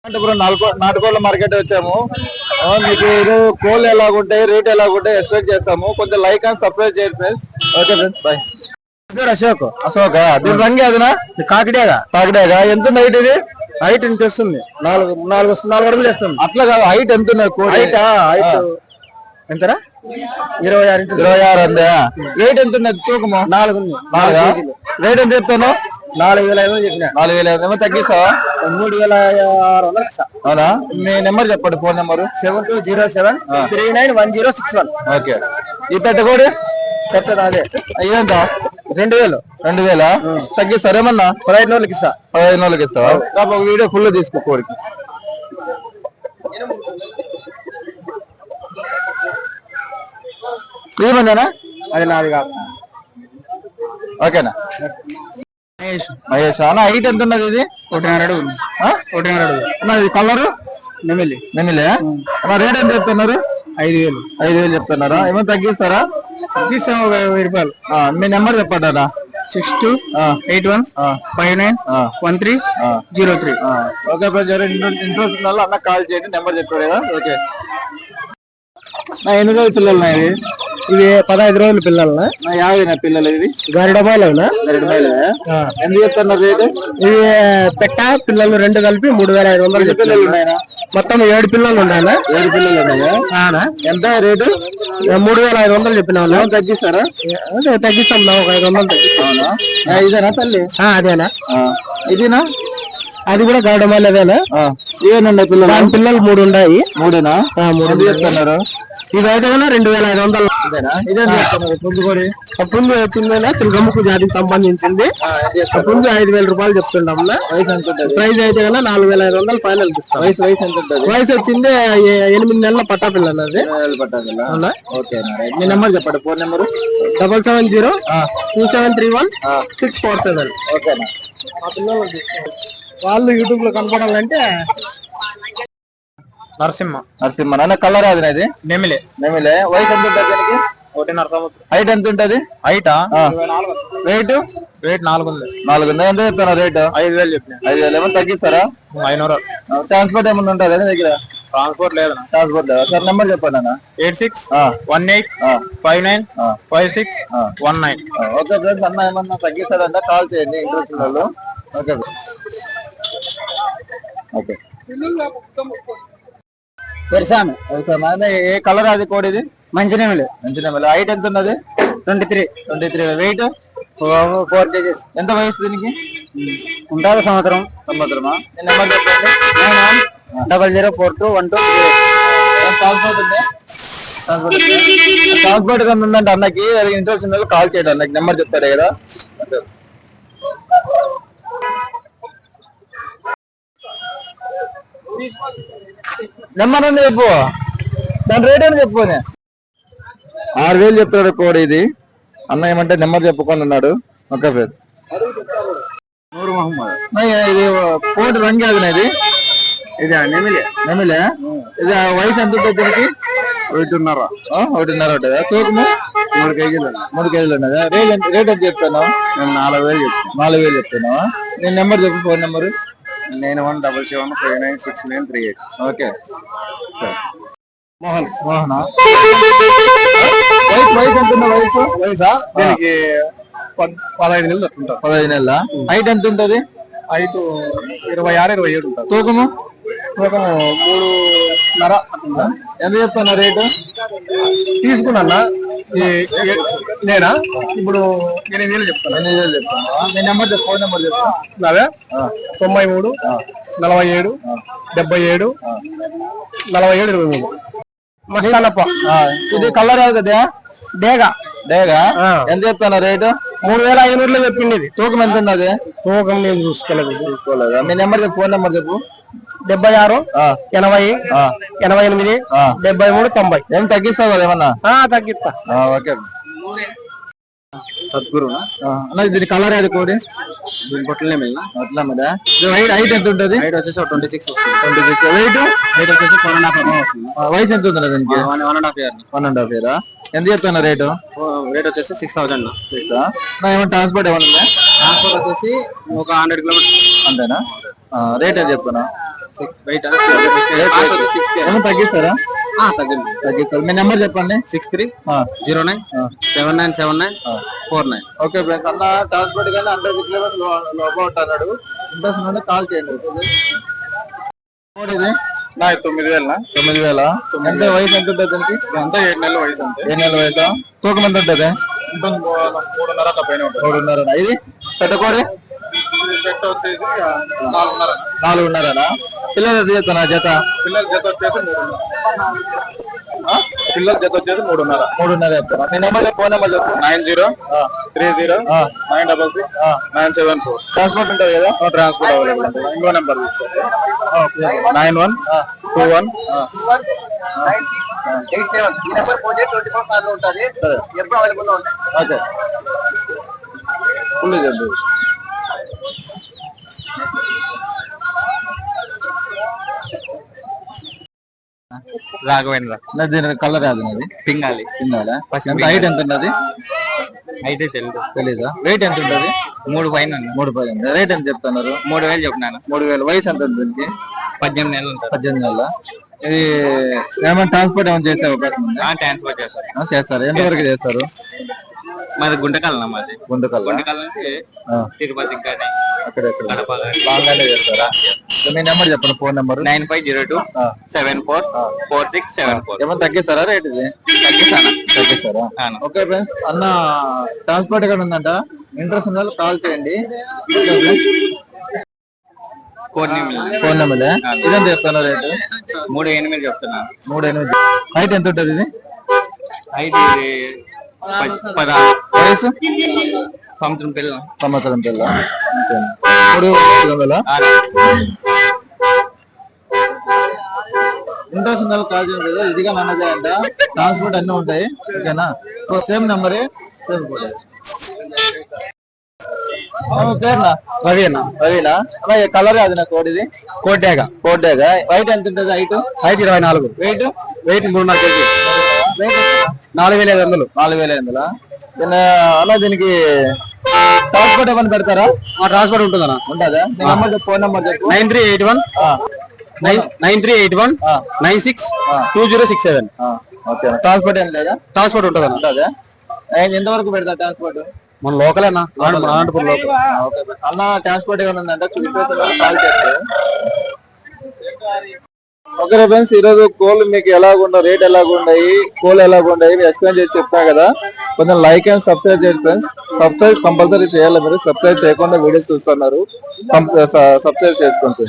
అనంతపురం నాటుకోళ్ల మార్కెట్ వచ్చాము. మీకు ఈరోజు కోళ్ళు ఎలాగుంటాయి, రేట్ ఎలాగుంటాయి ఎక్స్పెక్ట్ చేస్తాము. కొంచెం లైక్ అండ్ సబ్స్క్రైబ్ చేయండి friends. Okay friends, bye. Ashok దీని రంగు అదినా కాకిడేగా ఎంత హైట్? ఇది హైట్ ఎంత వస్తుంది? 4 అడుగులు వేస్తుంది. అట్లా కాదు, హైట్ ఎంత ఉన్నది? హైట్ ఎంతరా? 26 అందా? రేట్ ఎంత ఉన్నది? తూకము 4 రేట్ ఎంత చెప్తాను? 4,500 చెప్పిన. 4,500 తగ్గిస్తావా? 3,600. అవునా? మీ నెంబర్ చెప్పండి, ఫోన్ నెంబర్. 7207391061. ఓకే. ఈ పెట్టకోడి పెట్టదా? అదే ఎంత? 2,000 తగ్గిస్తారేమన్నా? 15,000 ఇస్తా. 15,000 ఇస్తావా? ఒక వీడియో ఫుల్ తీసుకో కోడికి. ఏమందేనా? అది నాది కాదు. ఓకేనా? మహేష్ అన్న, హైట్ ఎంత ఉన్నది? ఇది 1.5 అడుగు. 1.5 అడుగు ఇది. కలరు నెమిలి అన్న. రేట్ ఎంత చెప్తున్నారు? 5,000 చెప్తున్నారా? ఏమైనా తగ్గిస్తారా? తగ్గిస్తాం, 1000 రూపాయలు. మీ నెంబర్ చెప్పండి అన్న. 6281591303. ఓకే ఇంట్రెస్ట్ ఉన్న అన్న కాల్ చేయండి, నెంబర్ చెప్పాడు కదా. ఓకే. ఎన్ని రోజులు పిల్లలు ఉన్నాయి? ఇవి 15 రోజుల పిల్లలు. 50 పిల్లలు. ఇవి గరిడబాయిలు. ఎందుకు చెప్తున్నారు రేటు? ఇవి పెట్ట పిల్లలు 2 కలిపి 3,500 పిల్లలు ఉన్నాయా? మొత్తం 7 పిల్లలు ఉన్నాయా? 7 పిల్లలు ఉన్నాయా? ఎంత రేటు? 3,500 చెప్పిన వాళ్ళు. తగ్గిస్తారా? తగ్గిస్తాం, ఒక 500 తగ్గిస్తామన్నా. ఇదేనా తల్లి? అదేనా? ఇదేనా? అది కూడా గరిడబాయిలు అదేనా? ఇవేనండి పిల్లలు. పిల్లలు 3 ఉన్నాయి. 3 ఎంత చెప్తున్నారు? ఇదైతే 2,500. పుంజు వచ్చిందైనా చిలకముక్కు జాతికి సంబంధించింది. పుంజు 5,000 రూపాయలు చెప్తుంటాం. ప్రైజ్ అయితే కన్నా 4,500 ఫైనల్ ఇస్తాం. వయసు ఎంత? వయసు వచ్చింది 8 నెలల పట్టాపిల్ల అన్నది. మీ నెంబర్ చెప్పండి, ఫోన్ నెంబర్. 7702731647. ఓకేనా? వాళ్ళు యూట్యూబ్ లో కనపడాలంటే నరసింహ అన్న. కలర్ అది ఇది నెమిలే. వయసు ఎంత ఉంటుంది దానికి? 1.5 సంవత్సరం. హైట్ ఎంత ఉంటది? హైట్ 24. రేట్ 4 ఉంది. ఎంత చెప్తాను రేటు? 5,000 చెప్పిన. 5,000 ఏమో తగ్గిస్తారా? 500. ట్రాన్స్పోర్ట్ ఏమన్నా ఉంటుంది దగ్గర? ట్రాన్స్పోర్ట్ లేదు. సార్ నెంబర్ చెప్పండి అన్న. 8618595619. ఓకే ఫ్రెండ్స్, అన్న ఏమన్నా తగ్గిస్తారంట కాల్ చేయండి ఇంట్రెస్ట్ వాళ్ళు. ఓకే. తెరిసాను. ఏ కలర్ అది కోడిది? మంచి నెమలి. హైట్ ఎంత ఉన్నది? 23. Weight 4 kgs. ఎంత వయసు దీనికి? ఉంటుంది సంవత్సరమా? నెంబర్ చెప్పండి. 90042123. ట్రాన్స్పోర్ట్ కన్నా ఉందంటే అన్నకి ఇంట్రెస్ట్ ఉన్న కాల్ చేయడం. అన్నకి నెంబర్ చెప్తాడే కదా. నెంబర్ అని చెప్పు, దాని రేట్ అని చెప్పు. 6,000 చెప్తాడు కోడి. ఇది అన్న ఏమంటే నెంబర్ చెప్పుకొని ఉన్నాడు. Okay friend. ఇది కోడి రంగు అది. ఇది నెమిలే. ఇది వయసు ఎంత ఉంటుంది దీనికి? 1.5 ఉంటుంది. తూకము 3 కేజీలు ఉన్నదా? రేట్ ఎంత చెప్తాను? నేను 4,000 చెప్తాను. నేను నెంబర్ చెప్పు, ఫోన్ నెంబరు. 9177596938. ఓకే. మోహన్. వయసు ఎంత? వయసా దీనికి 15 నెలలు. 15 నెలల. హైట్ ఎంత ఉంటది? హైట్ 26-27 ఉంటుంది. తూకము 3.5. ఎంత చెప్తాను రేటు? తీసుకున్నా నేనా ఇప్పుడు 8,000 చెప్తాను. మీ నెంబర్ చెప్పు, ఫోన్ నెంబర్ చెప్పు. నాదే 93 47 77 47 23. మస్తానప్ప. ఇది కలర్ కదా? డేగా. ఎంత చెప్తాను రేటు? 3,500 చెప్పింది. తూకం ఎంత ఉన్నది? తూకం నేను చూసుకోలేదా? మీ నెంబర్ చెప్పు, ఫోన్ నెంబర్ చెప్పు. 76 80 88 73 90. ఏం తగ్గిస్తావు కదా ఏమన్నా? తగ్గిస్తా. ఓకే. సద్గురు దీని కలర్ అది కోడి? దీని పొట్లనే అట్లా కదా. హైట్ ఎంత ఉంటుంది? హైట్ వచ్చేసి 26 వస్తుంది. వెయిట్ వచ్చేసి 4.5 వస్తుంది. వయసు ఎంత ఉంటుంది దానికి? 1.5 year. ఎంత చెప్తున్నా రేటు? రేట్ వచ్చేసి 6,000. ఏమన్నా ట్రాన్స్పోర్ట్ ఏమన్నా ఉందా? ట్రాన్స్పోర్ట్ వచ్చేసి ఒక 100 కిలోమీటర్స్ అంతేనా? రేట్ ఏది చెప్తున్నా? బయట ఏమో తగ్గిస్తారా? తగ్గిస్తారు. మీ నెంబర్ చెప్పండి. 6309797949. ఓకే ఫ్రెండ్స్, అన్న ట్రాన్స్పోర్ట్ కానీ 100 కిలోమీటర్స్ లోపల ఉంటున్నాడు. ఇంట్రెస్ట్ నుండి కాల్ చేయండి. ఇది 9,000. ఎంత వయసు ఎంత ఉంటుంది దీనికి? అంతా 7 నెలల వయసు. అంతే 7 నెలల వయసు. తూకం ఎంత ఉంటుంది? 3.5 పైన ఉంటుంది. 3.5. ఇది పెట్టకోడి పెట్ట వచ్చేసి 4.5. 4.5. పిల్లలు తీస్తున్నా జత? పిల్లల జత వచ్చేసి 3.5. 3.5 చెప్తారా? మీ నెంబర్ ఫోన్ నెంబర్ చెప్పు. 90300974. ట్రాన్స్పోర్ట్ ఉంటుంది కదా? ట్రాన్స్పోర్ట్ అవైలబుల్ ఉంటుంది. ఇంకో నెంబర్ తీసుకోండి. 9121 ఈ నెంబర్ ఫోన్ చేసి 24 సార్లు ఉంటుంది. ఎప్పుడు అవైలబుల్ గా ఉంటుంది. ఓకే, ఫుల్ చెప్పు. రాఘవేంద్ర. దీని కలర్ అది పింగాలి. హైట్ ఎంత ఉన్నది? అయితే తెలీదా? వెయిట్ ఎంత ఉంటుంది? 3 పైన. 3 పైన. రేట్ ఎంత చెప్తున్నారు? 3,000 చెప్తున్నాను. 3,000. వయసు ఎంత ఉంది దీనికి? 18 నెలలు ఉంటుంది. 18 నెలల. ఇది ఏమైనా ట్రాన్స్పోర్ట్ ఏమైనా చేసే అవకాశం ఉందా? ట్రాన్స్పోర్ట్ చేస్తారు. చేస్తారు. ఎంతవరకు చేస్తారు? మాది గుంటకల్. మాది గుంటకల్ నుంచి తిరుపతికి కానీ బాగానే చేస్తారా? మీ నెంబర్ చెప్పండి. Phone number 9502744674. ఏమైనా తగ్గిస్తారా రేట్? ఇది తగ్గిస్తారా? ఓకే ఫ్రెండ్స్, అన్న ట్రాన్స్పోర్ట్ కూడా ఉందంట. ఇంట్రెస్ట్ ఉన్న వాళ్ళు కాల్ చేయండి. ఫోన్ నెంబర్ ఇదంతా చెప్తాను. రేటు 3,800 చెప్తున్నా. 3,800. హైట్ ఎంత ఉంటుంది ఇది? హైట్ 16. వయసు? సంవత్సరం పిల్ల. 3,000. ఇంట్రెస్ట్ ఉన్న వాళ్ళు కాల్ చేయండి. ఇదిగా నన్నదే అంట. ట్రాన్స్పోర్ట్ అన్నీ ఉంటాయి. ఓకేనా? సేమ్ నెంబరే. సేమ్ కూడా పేరునా? రవినా? కలర్ అది నా కోడిది. కోడ్డాగా. వైట్ ఎంత ఉంటుంది? హైట్ 24. Weight 3.5 kg. 4,500. 4,500. అలా దీనికి ట్రాన్స్పోర్ట్ ఏమైనా పెడతారా? ట్రాన్స్పోర్ట్ ఉంటుందా? ఉంటుందా? ఫోన్ నెంబర్ చెప్పు. 9381962067. ఓకే, ట్రాన్స్పోర్ట్ ఏం లేదా? ట్రాన్స్పోర్ట్ ఉంటుందా? ఎంతవరకు పెడతా ట్రాన్స్పోర్ట్? మన లోకలేనా? అనంతపురం లోకల్. అన్న ట్రాన్స్పోర్ట్ ఏమైనా ఉందంటే కాల్ చేస్తారు. ఓకే ఫ్రెండ్స్, ఈ రోజు కోళ్ళు మీకు ఎలాగుండవు, రేట్ ఎలాగున్నాయి, కోళ్ళు ఎలాగున్నాయి ఎక్స్ప్లెయిన్ చేసి చెప్తా కదా. కొంచెం లైక్ అండ్ సబ్స్క్రైబ్ చేయండి ఫ్రెండ్స్. సబ్స్క్రైబ్ కంపల్సరీ చేయాలి. మీరు సబ్స్క్రైబ్ చేయకుండా వీడియోస్ చూస్తున్నారు, సబ్స్క్రైబ్ చేసుకోండి.